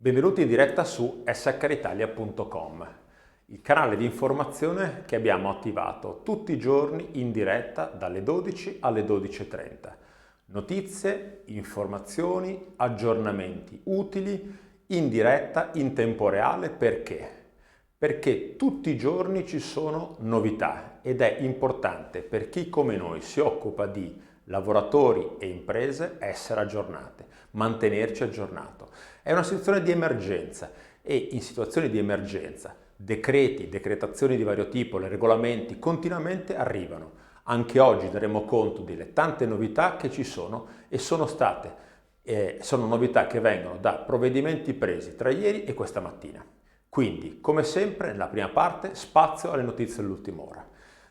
Benvenuti in diretta su shritalia.com, il canale di informazione che abbiamo attivato tutti i giorni in diretta dalle 12 alle 12:30. Notizie, informazioni, aggiornamenti utili in diretta in tempo reale perché? Perché tutti i giorni ci sono novità ed è importante per chi come noi si occupa di lavoratori e imprese essere aggiornate, mantenerci aggiornato. È una situazione di emergenza e in situazioni di emergenza decreti, decretazioni di vario tipo, le regolamenti continuamente arrivano. Anche oggi daremo conto delle tante novità che ci sono e sono novità che vengono da provvedimenti presi tra ieri e questa mattina. Quindi, come sempre, nella prima parte spazio alle notizie dell'ultima ora.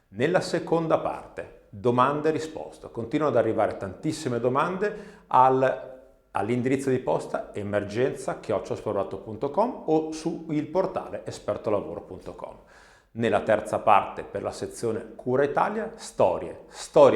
Nella seconda parte, domande e risposte. Continuano ad arrivare tantissime domande all'indirizzo di posta emergenza@spororato.com o su il portale espertolavoro.com. Nella terza parte, per la sezione Cura Italia, storie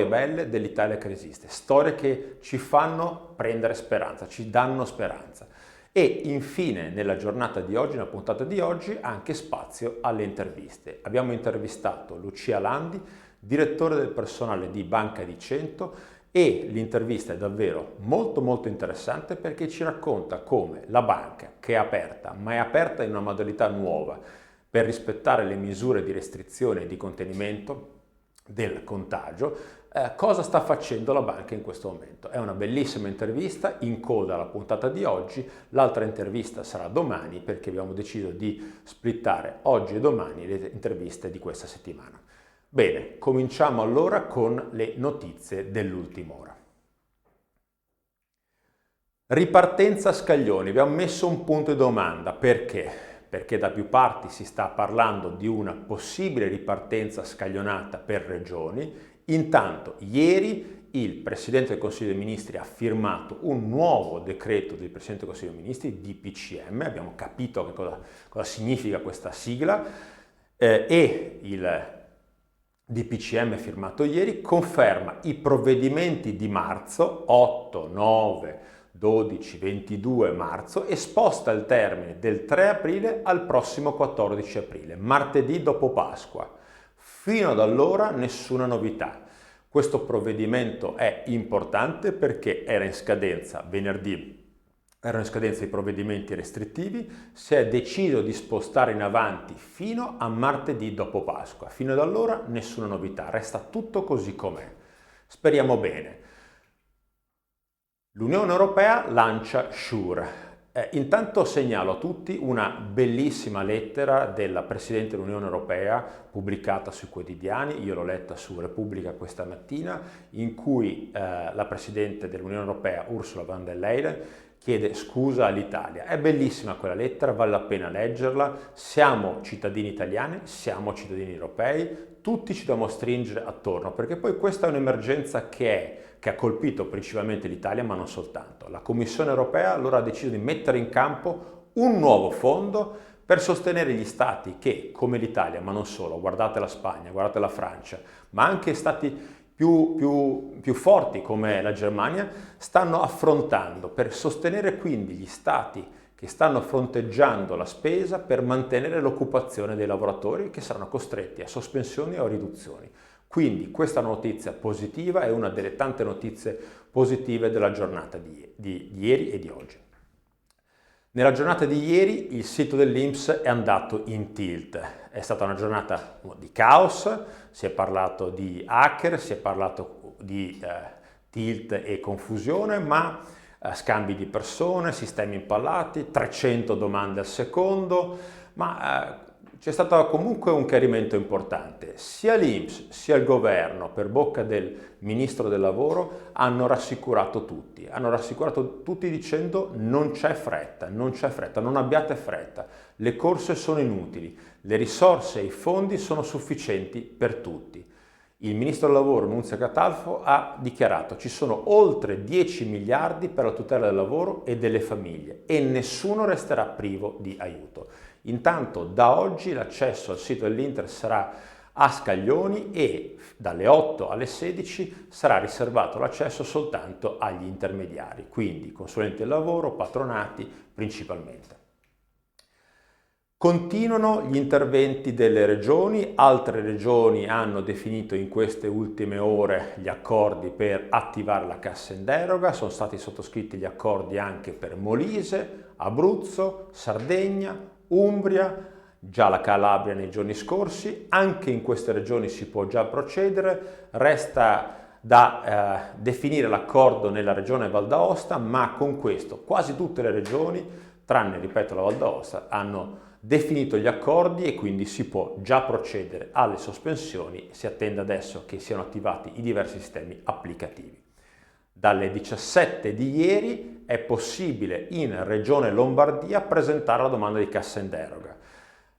belle dell'Italia che resiste, storie che ci fanno prendere speranza, ci danno speranza. E infine nella giornata di oggi, nella puntata di oggi, anche spazio alle interviste. Abbiamo intervistato Lucia Landi, direttore del personale di Banca di Cento, e l'intervista è davvero molto interessante perché ci racconta come la banca, che è aperta, ma è aperta in una modalità nuova per rispettare le misure di restrizione e di contenimento del contagio, cosa sta facendo la banca in questo momento. È una bellissima intervista in coda alla puntata di oggi. L'altra intervista sarà domani perché abbiamo deciso di splittare oggi e domani le interviste di questa settimana. Bene, cominciamo allora con le notizie dell'ultima ora. Ripartenza Scaglioni, abbiamo messo un punto di domanda. Perché? Perché da più parti si sta parlando di una possibile ripartenza scaglionata per regioni. Intanto, ieri il Presidente del Consiglio dei Ministri ha firmato un nuovo decreto del Presidente del Consiglio dei Ministri, DPCM, abbiamo capito che cosa significa questa sigla, e il DPCM firmato ieri conferma i provvedimenti di marzo, 8, 9, 12, 22 marzo e sposta il termine del 3 aprile al prossimo 14 aprile, martedì dopo Pasqua. Fino ad allora nessuna novità. Questo provvedimento è importante perché era in scadenza venerdì, erano in scadenza i provvedimenti restrittivi, si è deciso di spostare in avanti fino a martedì dopo Pasqua. Fino ad allora nessuna novità, resta tutto così com'è. Speriamo bene. L'Unione Europea lancia SURE. Intanto segnalo a tutti una bellissima lettera della Presidente dell'Unione Europea pubblicata sui quotidiani, io l'ho letta su Repubblica questa mattina, in cui la Presidente dell'Unione Europea Ursula von der Leyen chiede scusa all'Italia. È bellissima quella lettera, vale la pena leggerla. Siamo cittadini italiani, siamo cittadini europei, tutti ci dobbiamo stringere attorno, perché poi questa è un'emergenza che ha colpito principalmente l'Italia, ma non soltanto. La Commissione europea allora ha deciso di mettere in campo un nuovo fondo per sostenere gli stati che, come l'Italia, ma non solo, guardate la Spagna, guardate la Francia, ma anche stati più forti come la Germania, stanno affrontando, per sostenere quindi gli stati che stanno fronteggiando la spesa per mantenere l'occupazione dei lavoratori che saranno costretti a sospensioni o a riduzioni. Quindi questa notizia positiva è una delle tante notizie positive della giornata di ieri e di oggi. Nella giornata di ieri il sito dell'INPS è andato in tilt. È stata una giornata di caos, si è parlato di hacker, si è parlato di tilt e confusione, ma scambi di persone, sistemi impallati, 300 domande al secondo, ma c'è stato comunque un chiarimento importante. Sia l'INPS sia il governo, per bocca del ministro del lavoro, hanno rassicurato tutti dicendo non c'è fretta, non abbiate fretta, le corse sono inutili, le risorse e i fondi sono sufficienti per tutti. Il ministro del lavoro Nunzia Catalfo ha dichiarato ci sono oltre 10 miliardi per la tutela del lavoro e delle famiglie e nessuno resterà privo di aiuto. Intanto da oggi l'accesso al sito dell'Inter sarà a scaglioni e dalle 8 alle 16 sarà riservato l'accesso soltanto agli intermediari, quindi consulenti del lavoro, patronati principalmente. Continuano gli interventi delle regioni, altre regioni hanno definito in queste ultime ore gli accordi per attivare la cassa in deroga, sono stati sottoscritti gli accordi anche per Molise, Abruzzo, Sardegna, Umbria, già la Calabria nei giorni scorsi, anche in queste regioni si può già procedere, resta da definire l'accordo nella regione Val d'Aosta, ma con questo quasi tutte le regioni, tranne ripeto la Val d'Aosta, hanno definito gli accordi e quindi si può già procedere alle sospensioni, si attende adesso che siano attivati i diversi sistemi applicativi. Dalle 17 di ieri è possibile in Regione Lombardia presentare la domanda di cassa in deroga.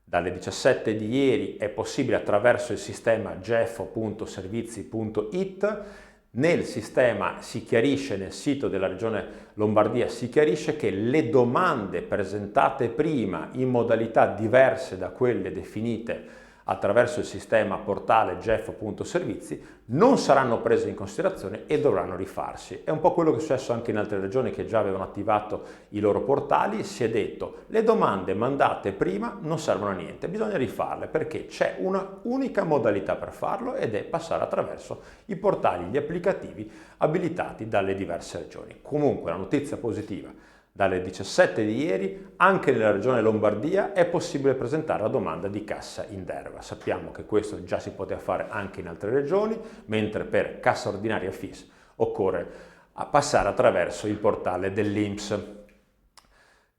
Dalle 17 di ieri è possibile attraverso il sistema gefo.servizi.it. Nel sistema si chiarisce, nel sito della Regione Lombardia si chiarisce che le domande presentate prima in modalità diverse da quelle definite attraverso il sistema portale gefo.servizi non saranno prese in considerazione e dovranno rifarsi. È un po' quello che è successo anche in altre regioni che già avevano attivato i loro portali, si è detto le domande mandate prima non servono a niente, bisogna rifarle perché c'è una unica modalità per farlo ed è passare attraverso i portali, gli applicativi abilitati dalle diverse regioni. Comunque la notizia positiva: dalle 17 di ieri anche nella regione Lombardia è possibile presentare la domanda di cassa in deroga. Sappiamo che questo già si poteva fare anche in altre regioni, mentre per cassa ordinaria FIS occorre passare attraverso il portale dell'INPS.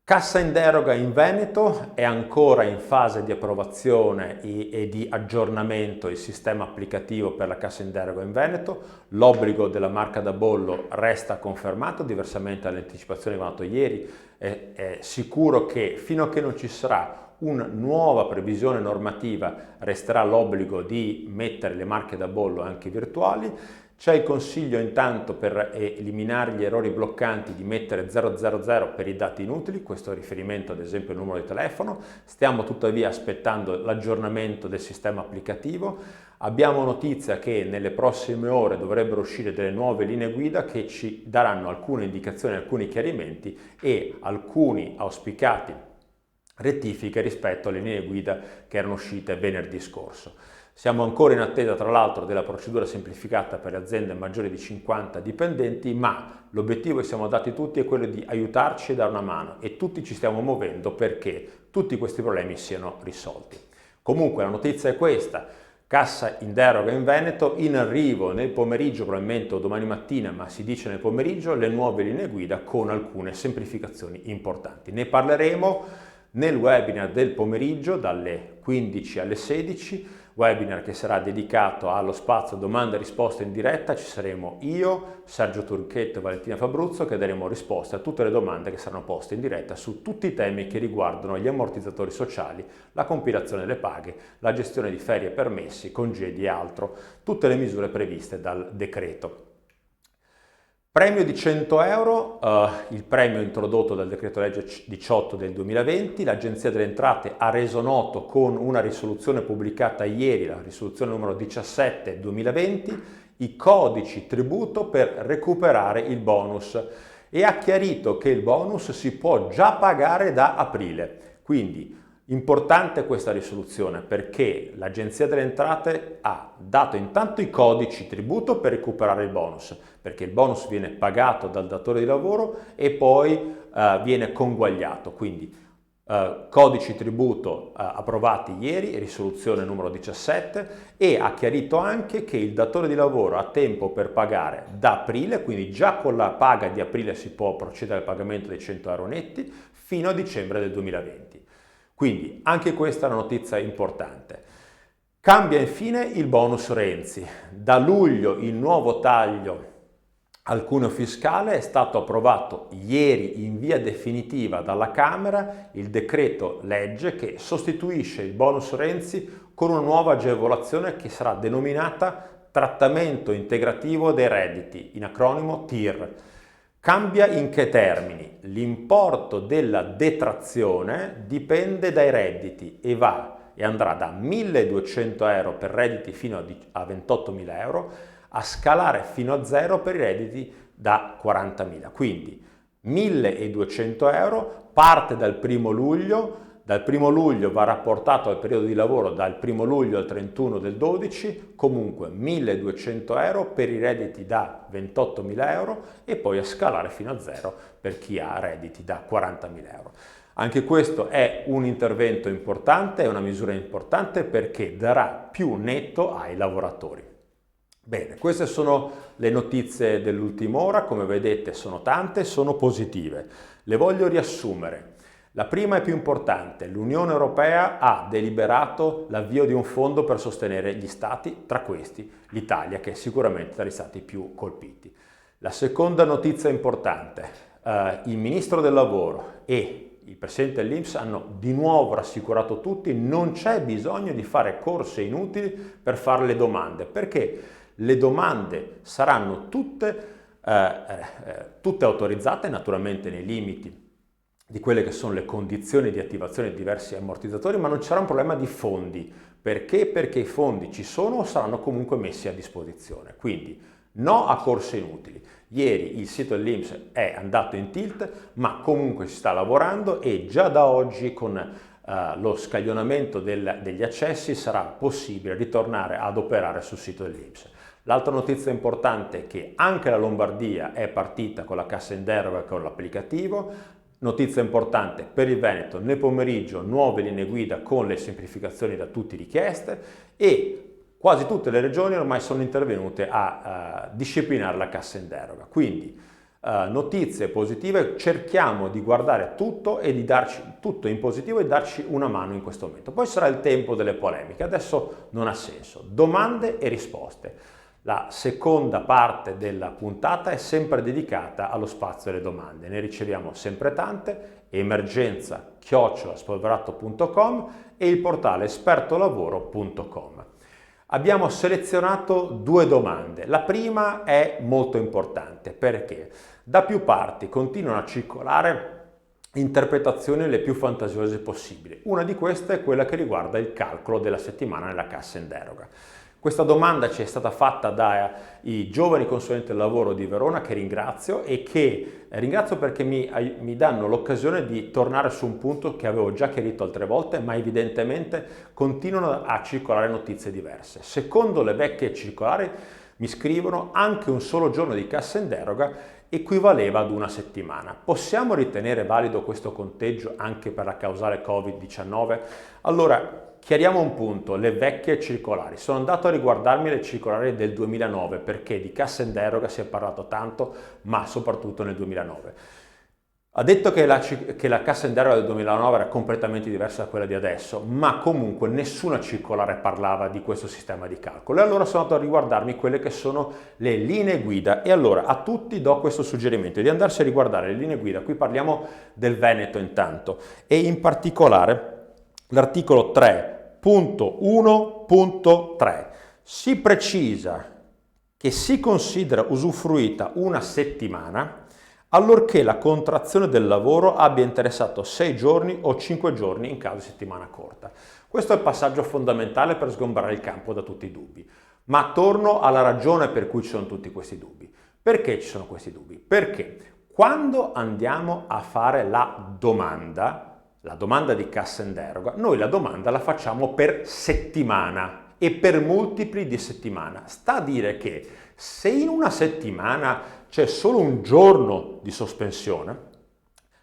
Cassa in deroga in Veneto è ancora in fase di approvazione e di aggiornamento il sistema applicativo per la cassa in deroga in Veneto. L'obbligo della marca da bollo resta confermato, diversamente dalle anticipazioni che abbiamo dato ieri. È sicuro che fino a che non ci sarà una nuova previsione normativa resterà l'obbligo di mettere le marche da bollo anche virtuali. C'è il consiglio intanto per eliminare gli errori bloccanti di mettere 000 per i dati inutili, questo è riferimento ad esempio al numero di telefono. Stiamo tuttavia aspettando l'aggiornamento del sistema applicativo. Abbiamo notizia che nelle prossime ore dovrebbero uscire delle nuove linee guida che ci daranno alcune indicazioni, alcuni chiarimenti e alcuni auspicati rettifiche rispetto alle linee guida che erano uscite venerdì scorso. Siamo ancora in attesa, tra l'altro, della procedura semplificata per le aziende maggiori di 50 dipendenti, ma l'obiettivo che siamo dati tutti è quello di aiutarci e dare una mano e tutti ci stiamo muovendo perché tutti questi problemi siano risolti. Comunque la notizia è questa: cassa in deroga in Veneto, in arrivo nel pomeriggio, probabilmente o domani mattina, ma si dice nel pomeriggio, le nuove linee guida con alcune semplificazioni importanti. Ne parleremo nel webinar del pomeriggio dalle 15 alle 16, webinar che sarà dedicato allo spazio domanda e risposta in diretta. Ci saremo io, Sergio Turchetto e Valentina Fabruzzo che daremo risposte a tutte le domande che saranno poste in diretta su tutti i temi che riguardano gli ammortizzatori sociali, la compilazione delle paghe, la gestione di ferie, permessi, congedi e altro, tutte le misure previste dal decreto. Premio di 100 euro, il premio introdotto dal decreto legge 18 del 2020, l'Agenzia delle Entrate ha reso noto con una risoluzione pubblicata ieri, la risoluzione numero 17 2020, i codici tributo per recuperare il bonus e ha chiarito che il bonus si può già pagare da aprile. Quindi importante questa risoluzione perché l'Agenzia delle Entrate ha dato intanto i codici tributo per recuperare il bonus, perché il bonus viene pagato dal datore di lavoro e poi viene conguagliato. Quindi codici tributo approvati ieri, risoluzione numero 17, e ha chiarito anche che il datore di lavoro ha tempo per pagare da aprile, quindi già con la paga di aprile si può procedere al pagamento dei 100 euro netti fino a dicembre del 2020. Quindi anche questa è una notizia importante. Cambia infine il bonus Renzi. Da luglio il nuovo taglio al cuneo fiscale è stato approvato ieri in via definitiva dalla Camera il decreto legge che sostituisce il bonus Renzi con una nuova agevolazione che sarà denominata trattamento integrativo dei redditi, in acronimo TIR. Cambia in che termini? L'importo della detrazione dipende dai redditi e andrà da 1.200 euro per redditi fino a 28.000 euro a scalare fino a 0 per i redditi da 40.000. Quindi 1.200 euro parte dal 1 luglio Dal 1 luglio va rapportato al periodo di lavoro dal 1 luglio al 31 del 12, comunque 1.200 euro per i redditi da 28.000 euro e poi a scalare fino a zero per chi ha redditi da 40.000 euro. Anche questo è un intervento importante, è una misura importante perché darà più netto ai lavoratori. Bene, queste sono le notizie dell'ultima ora, come vedete sono tante, sono positive. Le voglio riassumere. La prima è più importante, l'Unione Europea ha deliberato l'avvio di un fondo per sostenere gli stati, tra questi l'Italia, che è sicuramente tra gli stati più colpiti. La seconda notizia importante, il Ministro del Lavoro e il Presidente dell'INPS hanno di nuovo rassicurato tutti, non c'è bisogno di fare corse inutili per fare le domande, perché le domande saranno tutte autorizzate, naturalmente nei limiti di quelle che sono le condizioni di attivazione di diversi ammortizzatori, ma non c'era un problema di fondi. Perché? Perché i fondi ci sono o saranno comunque messi a disposizione. Quindi no a corse inutili. Ieri il sito dell'INPS è andato in tilt, ma comunque si sta lavorando e già da oggi con lo scaglionamento degli accessi sarà possibile ritornare ad operare sul sito dell'INPS. L'altra notizia importante è che anche la Lombardia è partita con la cassa in deroga con l'applicativo. Notizia importante per il Veneto, nel pomeriggio nuove linee guida con le semplificazioni da tutti richieste e quasi tutte le regioni ormai sono intervenute a disciplinare la cassa in deroga. Quindi notizie positive, cerchiamo di guardare tutto e di darci tutto in positivo e darci una mano in questo momento. Poi sarà il tempo delle polemiche, adesso non ha senso. Domande e risposte. La seconda parte della puntata è sempre dedicata allo spazio delle domande. Ne riceviamo sempre tante, emergenza@spolverato.com e il portale espertolavoro.com. Abbiamo selezionato 2 domande. La prima è molto importante perché da più parti continuano a circolare interpretazioni le più fantasiose possibili. Una di queste è quella che riguarda il calcolo della settimana nella cassa in deroga. Questa domanda ci è stata fatta dai giovani consulenti del lavoro di Verona, che ringrazio e che ringrazio perché mi danno l'occasione di tornare su un punto che avevo già chiarito altre volte, ma evidentemente continuano a circolare notizie diverse. Secondo le vecchie circolari, mi scrivono, anche un solo giorno di cassa in deroga equivaleva ad una settimana. Possiamo ritenere valido questo conteggio anche per la causale Covid-19? Allora, chiariamo un punto, le vecchie circolari. Sono andato a riguardarmi le circolari del 2009 perché di cassa in deroga si è parlato tanto, ma soprattutto nel 2009. Ha detto che la cassa in deroga del 2009 era completamente diversa da quella di adesso, ma comunque nessuna circolare parlava di questo sistema di calcolo. E allora sono andato a riguardarmi quelle che sono le linee guida e allora a tutti do questo suggerimento di andarsi a riguardare le linee guida. Qui parliamo del Veneto intanto e in particolare l'articolo 3.1.3 si precisa che si considera usufruita una settimana allorché la contrazione del lavoro abbia interessato 6 giorni o 5 giorni in caso di settimana corta. Questo è il passaggio fondamentale per sgombrare il campo da tutti i dubbi. Ma torno alla ragione per cui ci sono tutti questi dubbi. Perché ci sono questi dubbi? Perché quando andiamo a fare la domanda di cassa in deroga, noi la domanda la facciamo per settimana e per multipli di settimana. Sta a dire che se in una settimana c'è solo un giorno di sospensione,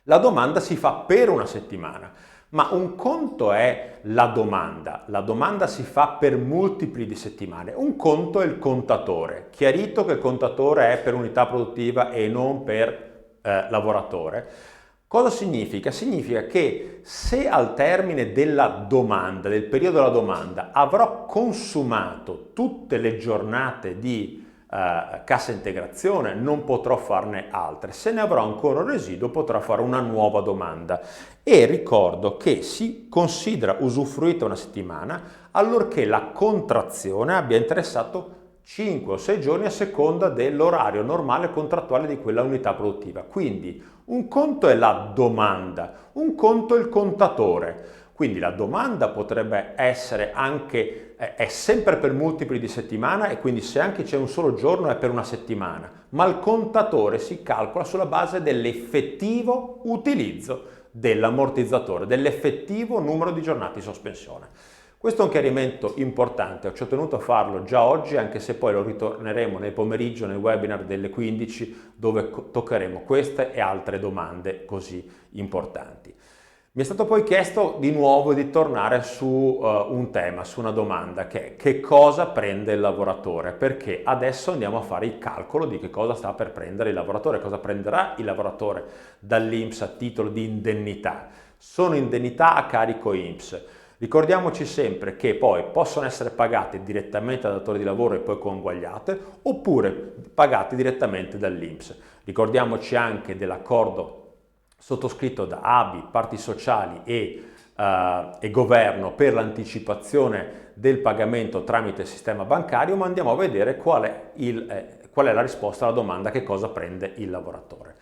la domanda si fa per una settimana. Ma un conto è la domanda si fa per multipli di settimane, un conto è il contatore. Chiarito che il contatore è per unità produttiva e non per lavoratore. Cosa significa? Significa che se al termine della domanda, del periodo della domanda, avrò consumato tutte le giornate di cassa integrazione, non potrò farne altre. Se ne avrò ancora un residuo, potrò fare una nuova domanda. E ricordo che si considera usufruita una settimana allorché la contrazione abbia interessato 5 o 6 giorni a seconda dell'orario normale contrattuale di quella unità produttiva. Quindi un conto è la domanda, un conto è il contatore. Quindi la domanda potrebbe essere anche, è sempre per multipli di settimana e quindi se anche c'è un solo giorno è per una settimana, ma il contatore si calcola sulla base dell'effettivo utilizzo dell'ammortizzatore, dell'effettivo numero di giornate di sospensione. Questo è un chiarimento importante, ci ho tenuto a farlo già oggi, anche se poi lo ritorneremo nel pomeriggio nel webinar delle 15, dove toccheremo queste e altre domande così importanti. Mi è stato poi chiesto di nuovo di tornare su un tema, su una domanda, che è: che cosa prende il lavoratore? Perché adesso andiamo a fare il calcolo di che cosa sta per prendere il lavoratore, cosa prenderà il lavoratore dall'INPS a titolo di indennità. Sono indennità a carico INPS. Ricordiamoci sempre che poi possono essere pagate direttamente dal datore di lavoro e poi conguagliate, oppure pagate direttamente dall'INPS. Ricordiamoci anche dell'accordo sottoscritto da ABI, parti sociali e governo per l'anticipazione del pagamento tramite il sistema bancario, ma andiamo a vedere qual è la risposta alla domanda: che cosa prende il lavoratore.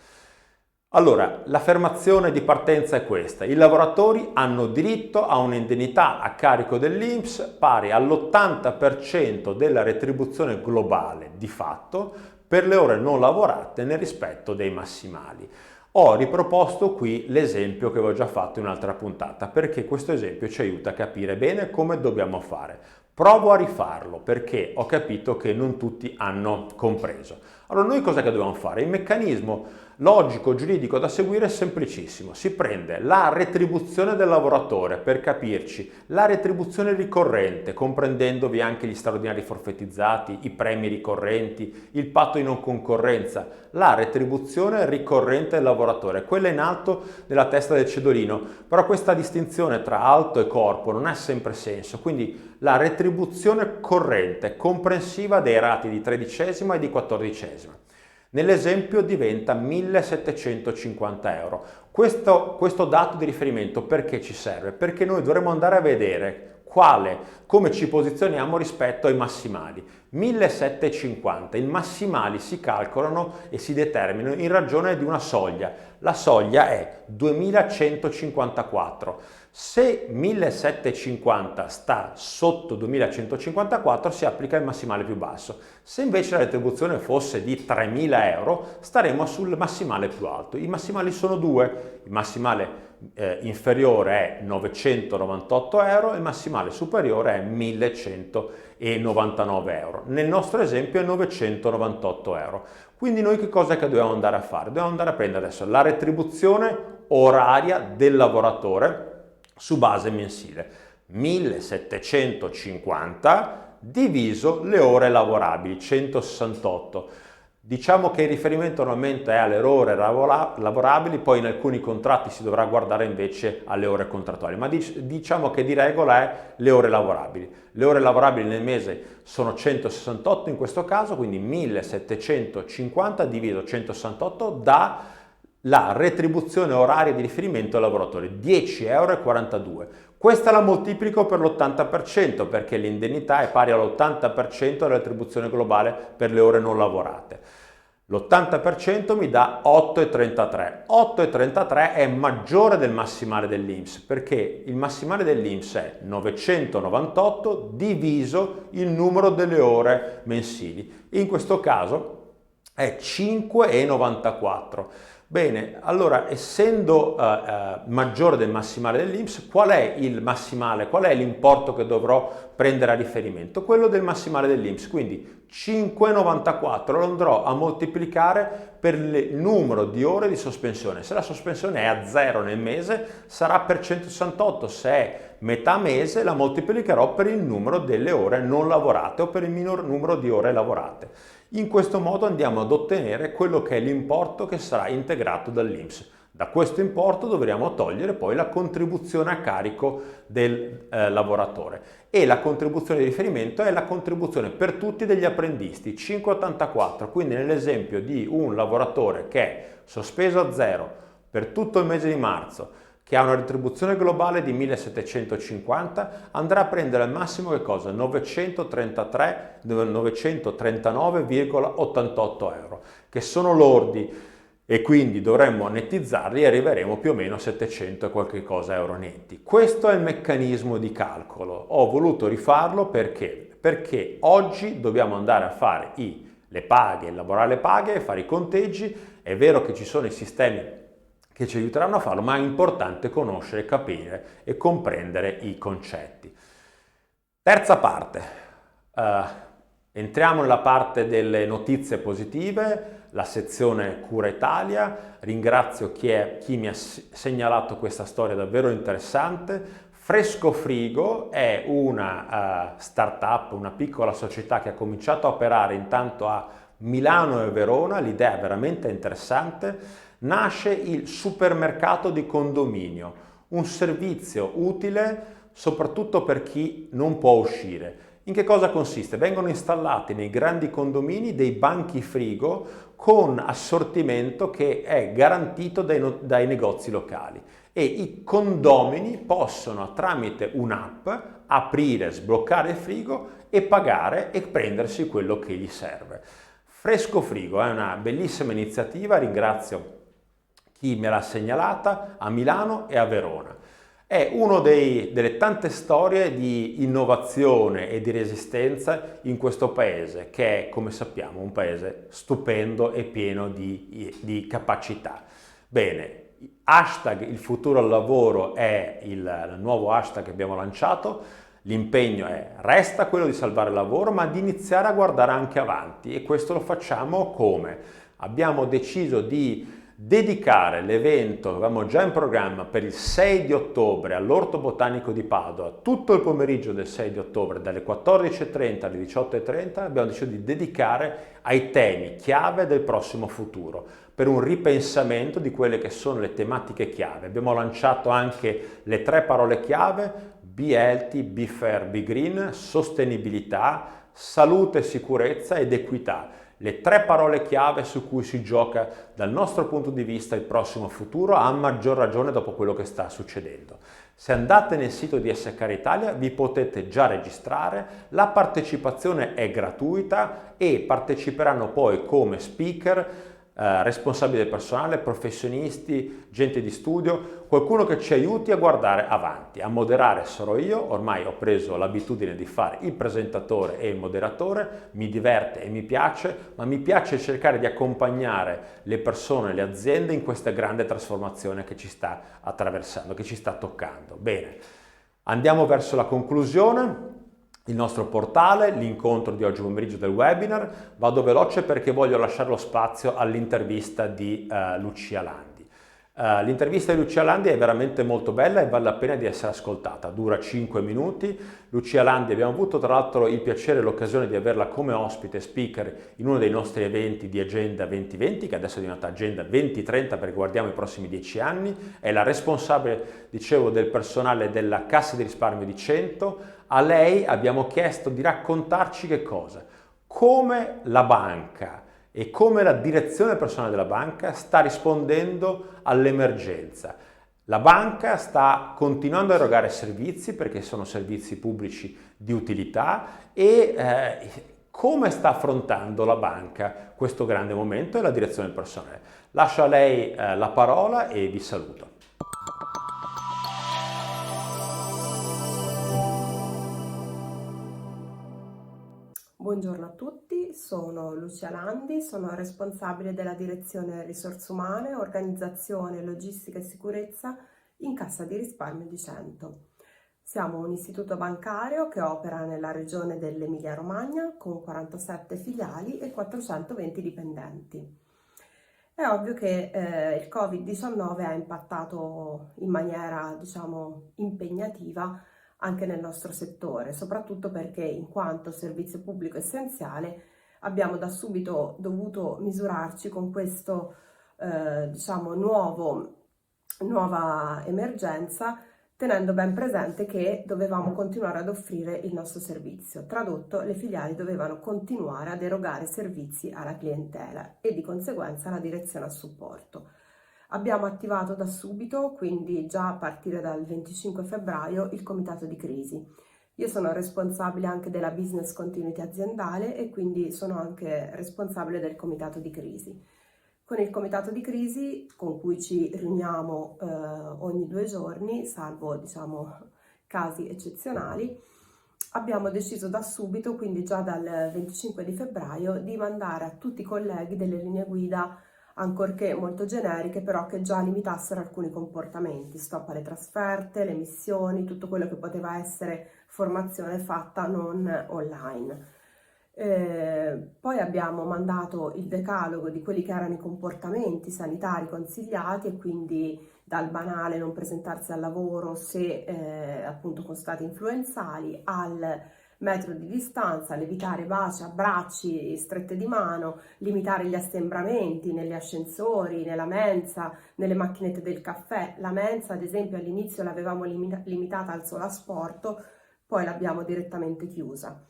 Allora, l'affermazione di partenza è questa: i lavoratori hanno diritto a un'indennità a carico dell'INPS pari all'80% della retribuzione globale di fatto per le ore non lavorate nel rispetto dei massimali. Ho riproposto qui l'esempio che avevo già fatto in un'altra puntata, perché questo esempio ci aiuta a capire bene come dobbiamo fare. Provo a rifarlo perché ho capito che non tutti hanno compreso. Allora, noi cosa che dobbiamo fare? Il meccanismo logico giuridico da seguire è semplicissimo: si prende la retribuzione del lavoratore, per capirci, la retribuzione ricorrente, comprendendovi anche gli straordinari forfettizzati, i premi ricorrenti, il patto di non concorrenza, la retribuzione ricorrente del lavoratore, quella in alto nella testa del cedolino. Però questa distinzione tra alto e corpo non ha sempre senso, quindi la retribuzione corrente, comprensiva dei rati di tredicesima e di quattordicesima. Nell'esempio diventa 1.750 euro. Questo dato di riferimento perché ci serve? Perché noi dovremo andare a vedere come ci posizioniamo rispetto ai massimali. 1.750, i massimali si calcolano e si determinano in ragione di una soglia. La soglia è 2.154. Se 1.750 sta sotto 2.154 si applica il massimale più basso. Se invece la retribuzione fosse di 3.000 euro staremo sul massimale più alto. I massimali sono due: il massimale inferiore è 998 euro e il massimale superiore è 1.199 euro. Nel nostro esempio è 998 euro. Quindi noi che cosa che dobbiamo andare a fare? Dobbiamo andare a prendere adesso la retribuzione oraria del lavoratore su base mensile: 1.750 diviso le ore lavorabili, 168. Diciamo che il riferimento normalmente è alle ore lavorabili, poi in alcuni contratti si dovrà guardare invece alle ore contrattuali, ma diciamo che di regola è le ore lavorabili. Le ore lavorabili nel mese sono 168 in questo caso, quindi 1.750 diviso 168 dà la retribuzione oraria di riferimento al lavoratore, 10,42 euro. Questa la moltiplico per l'80% perché l'indennità è pari all'80% della retribuzione globale per le ore non lavorate. L'80% mi dà 8,33. 8,33 è maggiore del massimale dell'INPS perché il massimale dell'INPS è 998 diviso il numero delle ore mensili. In questo caso è 5,94. Bene, allora, essendo maggiore del massimale dell'INPS, qual è il massimale? Qual è l'importo che dovrò prendere a riferimento? Quello del massimale dell'INPS, quindi 5,94 lo andrò a moltiplicare per il numero di ore di sospensione. Se la sospensione è a 0 nel mese sarà per 168, se è metà mese la moltiplicherò per il numero delle ore non lavorate o per il minor numero di ore lavorate. In questo modo andiamo ad ottenere quello che è l'importo che sarà integrato dall'INPS. Da questo importo dovremo togliere poi la contribuzione a carico del lavoratore, e la contribuzione di riferimento è la contribuzione per tutti degli apprendisti, 5,84. Quindi nell'esempio di un lavoratore che è sospeso a 0 per tutto il mese di marzo, che ha una retribuzione globale di 1.750, andrà a prendere al massimo che cosa? 939,88 euro, che sono lordi, e quindi dovremmo nettizzarli e arriveremo più o meno a 700 e qualche cosa euro netti. Questo è il meccanismo di calcolo. Ho voluto rifarlo perché oggi dobbiamo andare a fare le paghe, elaborare le paghe, fare i conteggi. È vero che ci sono i sistemi che ci aiuteranno a farlo, ma è importante conoscere, capire e comprendere i concetti. Terza parte, entriamo nella parte delle notizie positive, la sezione Cura Italia. Ringrazio chi mi ha segnalato questa storia davvero interessante. Fresco Frigo è una startup, una piccola società che ha cominciato a operare intanto a Milano e Verona. L'idea è veramente interessante. Nasce il supermercato di condominio, un servizio utile soprattutto per chi non può uscire. In che cosa consiste? Vengono installati nei grandi condomini dei banchi frigo con assortimento che è garantito dai negozi locali e i condomini possono tramite un'app aprire, sbloccare il frigo e pagare e prendersi quello che gli serve. Fresco Frigo è una bellissima iniziativa, ringrazio chi me l'ha segnalata a Milano e a Verona. È una delle tante storie di innovazione e di resistenza in questo paese, che è, come sappiamo, un paese stupendo e pieno di capacità. Bene, hashtag il futuro al lavoro è il nuovo hashtag che abbiamo lanciato. L'impegno resta quello di salvare il lavoro, ma di iniziare a guardare anche avanti, e questo lo facciamo come? Abbiamo deciso di dedicare l'evento che avevamo già in programma per il 6 di ottobre all'Orto Botanico di Padova, tutto il pomeriggio del 6 di ottobre dalle 14:30 alle 18:30 abbiamo deciso di dedicare ai temi chiave del prossimo futuro, per un ripensamento di quelle che sono le tematiche chiave. Abbiamo lanciato anche le 3 parole chiave: Be Healthy, Be Fair, Be Green, sostenibilità, salute, sicurezza ed equità. Le 3 parole chiave su cui si gioca dal nostro punto di vista il prossimo futuro, a maggior ragione dopo quello che sta succedendo. Se andate nel sito di SK Italia vi potete già registrare, la partecipazione è gratuita e parteciperanno poi come speaker responsabili del personale, professionisti, gente di studio, qualcuno che ci aiuti a guardare avanti. A moderare sarò io, ormai ho preso l'abitudine di fare il presentatore e il moderatore, mi diverte e mi piace, ma mi piace cercare di accompagnare le persone, le aziende in questa grande trasformazione che ci sta attraversando, che ci sta toccando. Bene, andiamo verso la conclusione. Il nostro portale, l'incontro di oggi pomeriggio del webinar. Vado veloce perché voglio lasciare lo spazio all'intervista di Lucia Landi. L'intervista di Lucia Landi è veramente molto bella e vale la pena di essere ascoltata, dura 5 minuti. Lucia Landi, abbiamo avuto tra l'altro il piacere e l'occasione di averla come ospite speaker in uno dei nostri eventi di Agenda 2020, che adesso è diventata Agenda 2030 perché guardiamo i prossimi 10 anni. È la responsabile, dicevo, del personale della Cassa di Risparmio di Cento. A lei abbiamo chiesto di raccontarci che cosa? Come la banca e come la direzione del personale della banca sta rispondendo all'emergenza. La banca sta continuando a erogare servizi perché sono servizi pubblici di utilità e come sta affrontando la banca questo grande momento e la direzione del personale. Lascio a lei la parola e vi saluto. Buongiorno a tutti, sono Lucia Landi, sono responsabile della direzione risorse umane, organizzazione, logistica e sicurezza in Cassa di Risparmio di Cento. Siamo un istituto bancario che opera nella regione dell'Emilia-Romagna con 47 filiali e 420 dipendenti. È ovvio che il Covid-19 ha impattato in maniera, impegnativa anche nel nostro settore, soprattutto perché in quanto servizio pubblico essenziale abbiamo da subito dovuto misurarci con questo nuova emergenza, tenendo ben presente che dovevamo continuare ad offrire il nostro servizio. Tradotto, le filiali dovevano continuare ad erogare servizi alla clientela e di conseguenza la direzione a supporto. Abbiamo attivato da subito, quindi già a partire dal 25 febbraio, il comitato di crisi. Io sono responsabile anche della business continuity aziendale e quindi sono anche responsabile del comitato di crisi. Con il comitato di crisi, con cui ci riuniamo ogni 2 giorni, salvo casi eccezionali, abbiamo deciso da subito, quindi già dal 25 di febbraio, di mandare a tutti i colleghi delle linee guida ancorché molto generiche, però che già limitassero alcuni comportamenti, stop alle trasferte, le missioni, tutto quello che poteva essere formazione fatta non online. Poi abbiamo mandato il decalogo di quelli che erano i comportamenti sanitari consigliati, e quindi dal banale non presentarsi al lavoro se appunto con stati influenzali, al metro di distanza, l'evitare baci, abbracci, strette di mano, limitare gli assembramenti negli ascensori, nella mensa, nelle macchinette del caffè. La mensa, ad esempio, all'inizio l'avevamo limitata al solo asporto, poi l'abbiamo direttamente chiusa.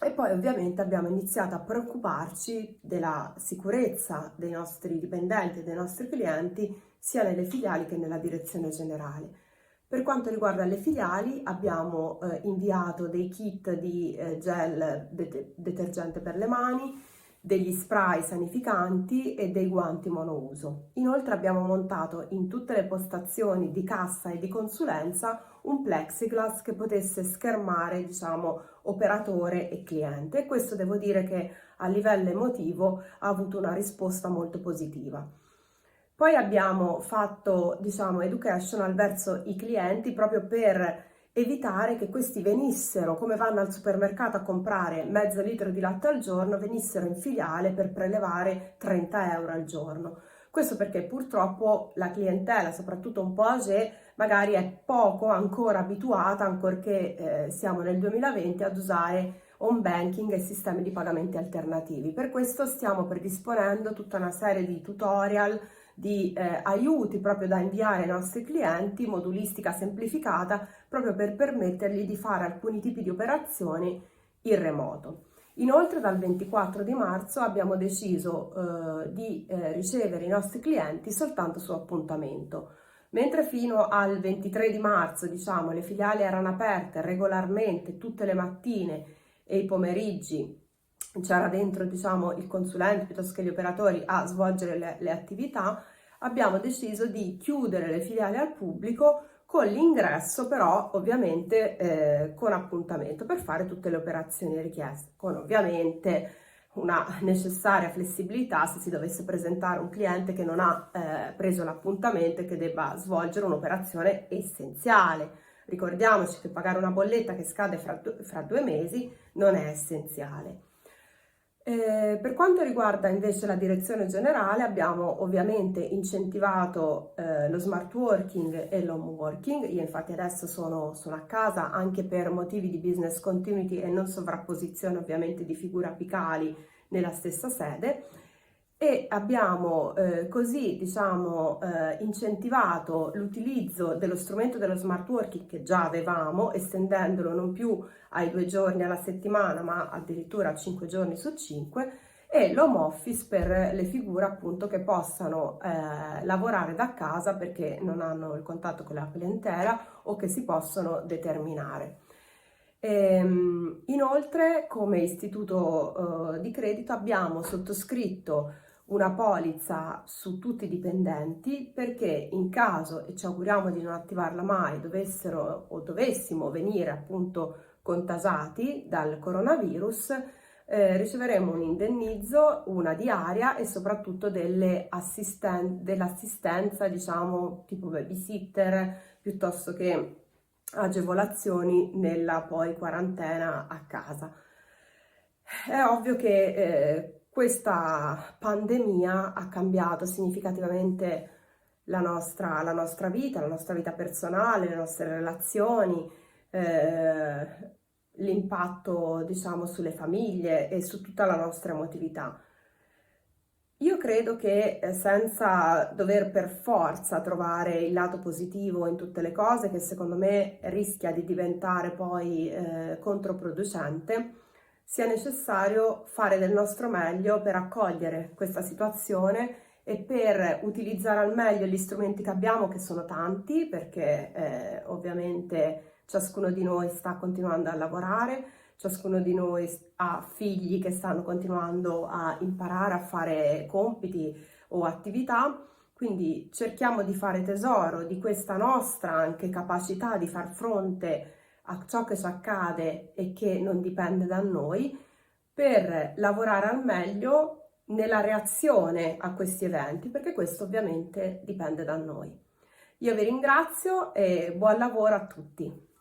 E poi ovviamente abbiamo iniziato a preoccuparci della sicurezza dei nostri dipendenti e dei nostri clienti, sia nelle filiali che nella direzione generale. Per quanto riguarda le filiali, abbiamo inviato dei kit di gel detergente per le mani, degli spray sanificanti e dei guanti monouso. Inoltre abbiamo montato in tutte le postazioni di cassa e di consulenza un plexiglass che potesse schermare, diciamo, operatore e cliente, e questo devo dire che a livello emotivo ha avuto una risposta molto positiva. Poi abbiamo fatto, diciamo, educational verso i clienti proprio per evitare che questi venissero, come vanno al supermercato a comprare mezzo litro di latte al giorno, venissero in filiale per prelevare 30 euro al giorno. Questo perché purtroppo la clientela, soprattutto un po' âgée, magari è poco ancora abituata, ancorché siamo nel 2020, ad usare home banking e sistemi di pagamenti alternativi. Per questo stiamo predisponendo tutta una serie di tutorial, di aiuti proprio da inviare ai nostri clienti, modulistica semplificata, proprio per permettergli di fare alcuni tipi di operazioni in remoto. Inoltre dal 24 di marzo abbiamo deciso di ricevere i nostri clienti soltanto su appuntamento. Mentre fino al 23 di marzo, diciamo, le filiali erano aperte regolarmente tutte le mattine e i pomeriggi, c'era dentro, diciamo, il consulente piuttosto che gli operatori a svolgere le attività, abbiamo deciso di chiudere le filiali al pubblico, con l'ingresso però ovviamente con appuntamento, per fare tutte le operazioni richieste, con ovviamente una necessaria flessibilità se si dovesse presentare un cliente che non ha preso l'appuntamento e che debba svolgere un'operazione essenziale. Ricordiamoci che pagare una bolletta che scade fra 2 mesi non è essenziale. Per quanto riguarda invece la direzione generale, abbiamo ovviamente incentivato lo smart working e l'home working. Io infatti adesso sono a casa anche per motivi di business continuity e non sovrapposizione ovviamente di figure apicali nella stessa sede, e abbiamo così, diciamo, incentivato l'utilizzo dello strumento dello smart working che già avevamo, estendendolo non più ai 2 giorni alla settimana, ma addirittura a 5 giorni su 5, e l'home office per le figure appunto che possano lavorare da casa perché non hanno il contatto con la clientela o che si possono determinare. Inoltre, come istituto di credito abbiamo sottoscritto una polizza su tutti i dipendenti, perché in caso, e ci auguriamo di non attivarla mai, dovessero o dovessimo venire appunto contagiati dal coronavirus, riceveremo un indennizzo, una diaria e soprattutto dell'assistenza, diciamo, tipo babysitter, piuttosto che agevolazioni nella poi quarantena a casa. È ovvio che questa pandemia ha cambiato significativamente la nostra vita, la nostra vita personale, le nostre relazioni, l'impatto, diciamo, sulle famiglie e su tutta la nostra emotività. Io credo che senza dover per forza trovare il lato positivo in tutte le cose, che secondo me rischia di diventare poi controproducente, sia necessario fare del nostro meglio per accogliere questa situazione e per utilizzare al meglio gli strumenti che abbiamo, che sono tanti, perché ovviamente ciascuno di noi sta continuando a lavorare, ciascuno di noi ha figli che stanno continuando a imparare a fare compiti o attività, quindi cerchiamo di fare tesoro di questa nostra anche capacità di far fronte a ciò che ci accade e che non dipende da noi, per lavorare al meglio nella reazione a questi eventi, perché questo ovviamente dipende da noi. Io vi ringrazio e buon lavoro a tutti.